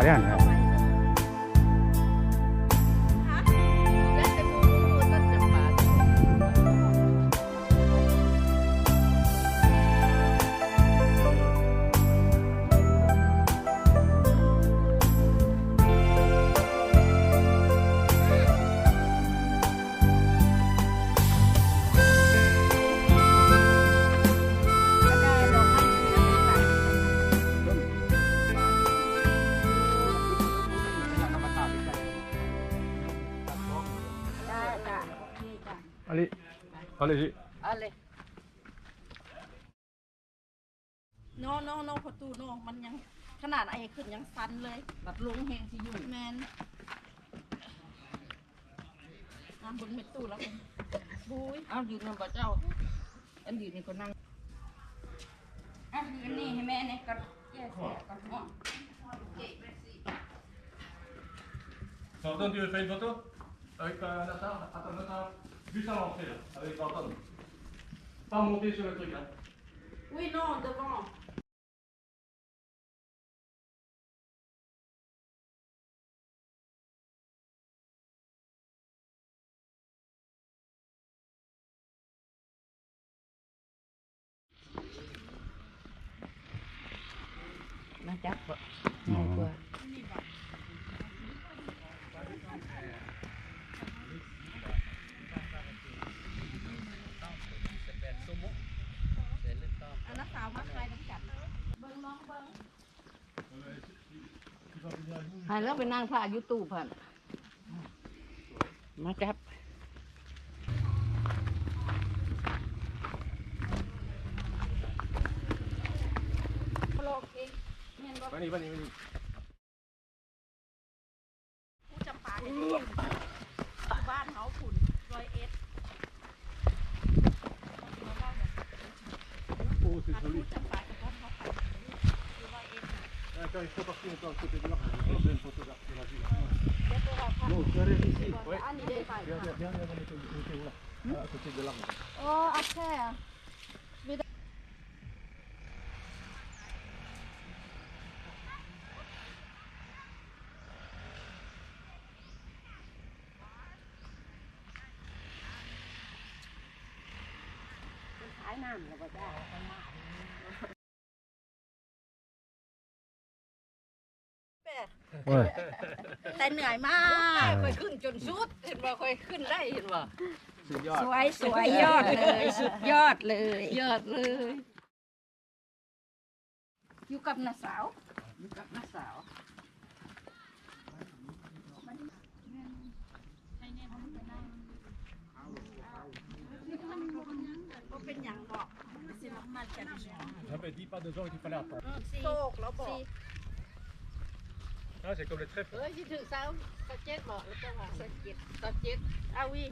เนี่ยนะAllez-y. Allez. No ประตู no มันยังขนาดไอ้ขึ้นยังสั่นเลยแบบลงแหงที่อยู่แมนน้ำบนเม็ดตู้แล้วกันบุ้ยเอายืนนำบ่เจ้าอันยืนนี่ก็นั่งอ่ะยืนนี่ให้แม่เนี่ยก็แย่เสียก่อนเนาะ Anton, tu veux faire une photo avec Nathan? Attends, Nathan, juste à l'entrée là, avec Anton. Pas monter sur le truc là. Oui, non, devant. Nó chắc vậy. Ngay qua. Nó xào mắt hai đống chặt. Bưng non bưng. ให้แล้วไปนั่งผ้ายุตูผ่านมาจับโลกเองนี่ผู้จำปาเนี่ยบ้านเขาขุ่น101Oh, c'est joli. ผู้จำปากับบ้านเขาขุ่น101 Attends, il faut partir encore à côté de l'arbre. Je fais une photo de la ville. Non, tu arrives ici. Oui. Viens, mettez-vous là. À côté de l'arbre. Oh, après. Thái Nam là bà cha. แต่เหนื่อยมากค่อยขึ้นจนสุดเห็นว่าค่อยขึ้นได้เห็นว่าสวยยอดเลยสุดยอดเลยอยู่กับน้าสาวเป็นอย่างบอกสิมาจาก J'avais dit pas 2 ans qu'il fallait attendre. โศกแล้วบอก Ah, c'est comme les trèfles. ที่ถือสาวเจ็ดบอกแล้วก็ว่าสาวเจ็ดเอาวิ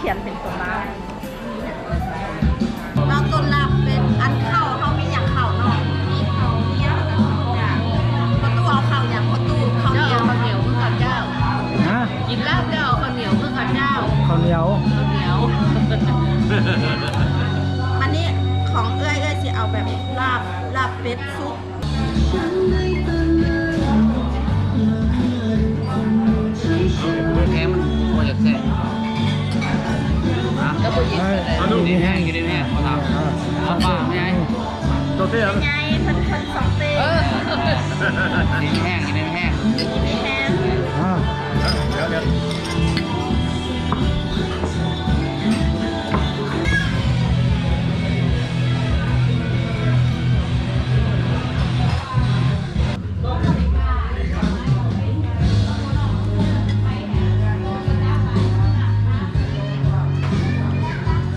เขียนเป็นตัวบ้านเราต้นลาบเป็นอันเข้าเขามีอย่างเข้าเนาะมีเขาเนี่ยประตูเอาเข้าอย่างประตูเขาเหนียวเพื่อข้าวเจ้ากินลาบเจ้าข้าวเหนียวเพื่อข้าวเจ้าข้าวเหนียวอันนี้ของเอ้ยสิเอาแบบลาบเป็ดซุปแค่มันโคตรแซ่บแล้วผู้หญิงอยู่ในแห้งเขาทำป้าไม่ไง ตัวเตี้ย ไงพันสองเต้ ดินแห้งดินแห้ง แทน อ่า เดี๋ยว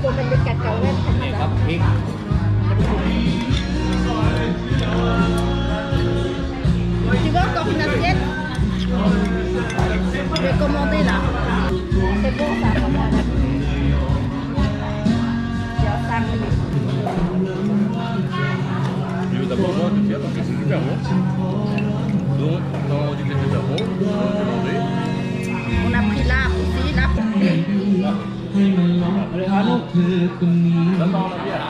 ตัวเป็นกัดเก่าเล่น นี่ครับพริก Tu veux encore une assiette? Je vais commander là. C'est bon ça, regarde. Il y a 5 minutes. Je veux d'abord voir tout ça parce que c'est super bon. Donc, on a dit que c'était super bon. On peut manger. On a pris l'arbre aussi, l'arbre. Allez, à nous. D'abord, on a bien.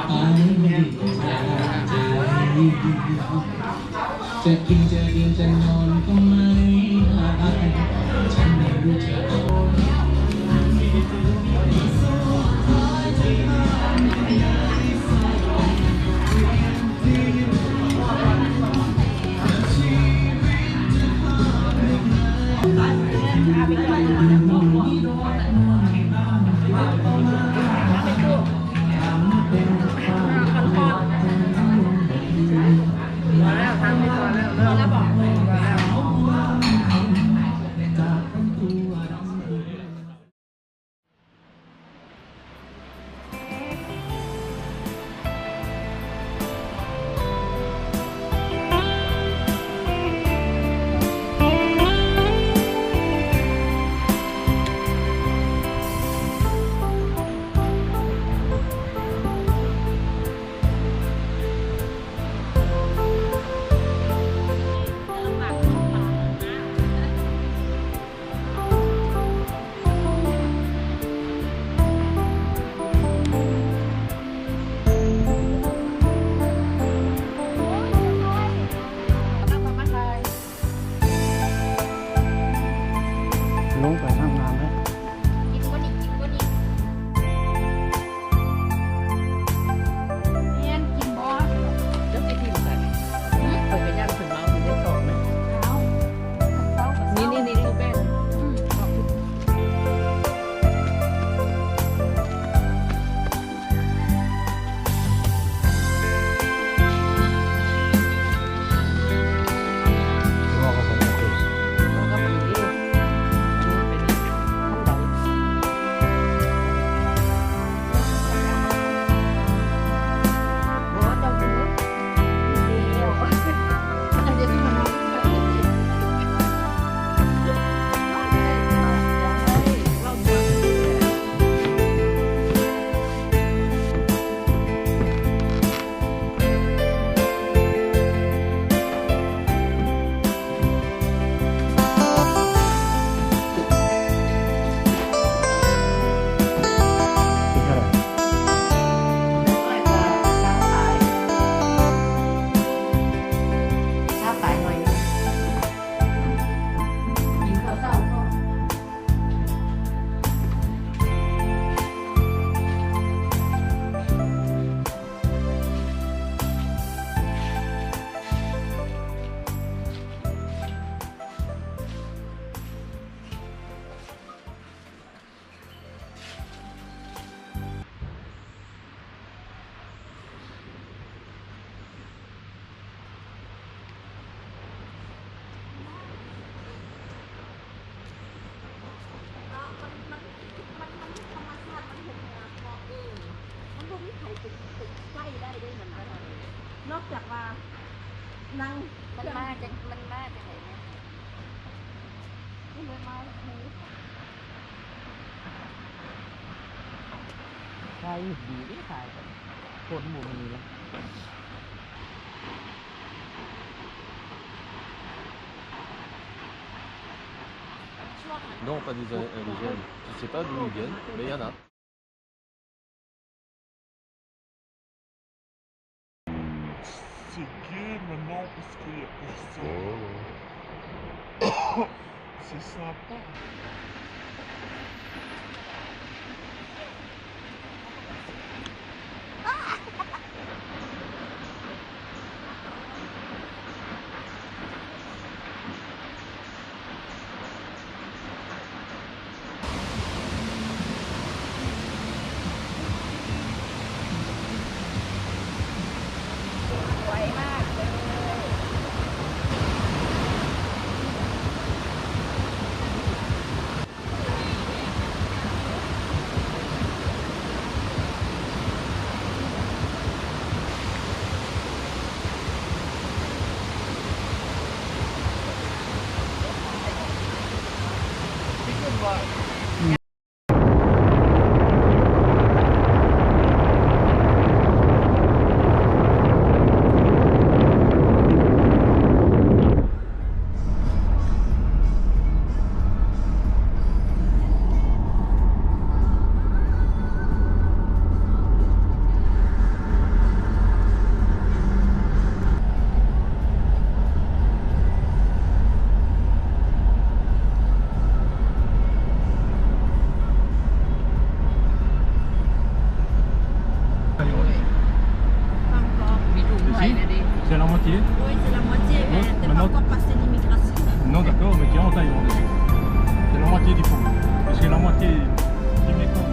จะกินจะดื่มจะนอนก็ไม่ได้ฉันไม่รู้จะลงไปทำงานไหม ว่าก็ผมโอเค อีกเท่าไหร่ นอกจากว่านั่ง มันมาจากไหนนะ ไม่เลยมาหมู ใช่ดีที่ขายคนหมู่มีแล้ว Non, pas des indigènes. Je sais pas d'où ils viennent, mais il y en a. C'est gay maintenant parce qu'il y a personne. C'est sympa. C'est la moitié. Oui, c'est la moitié, mais t'es pas encore passé l'immigration. Non, d'accord, mais qui est en Thaïlande. C'est la moitié du fond. Parce que la moitié du métro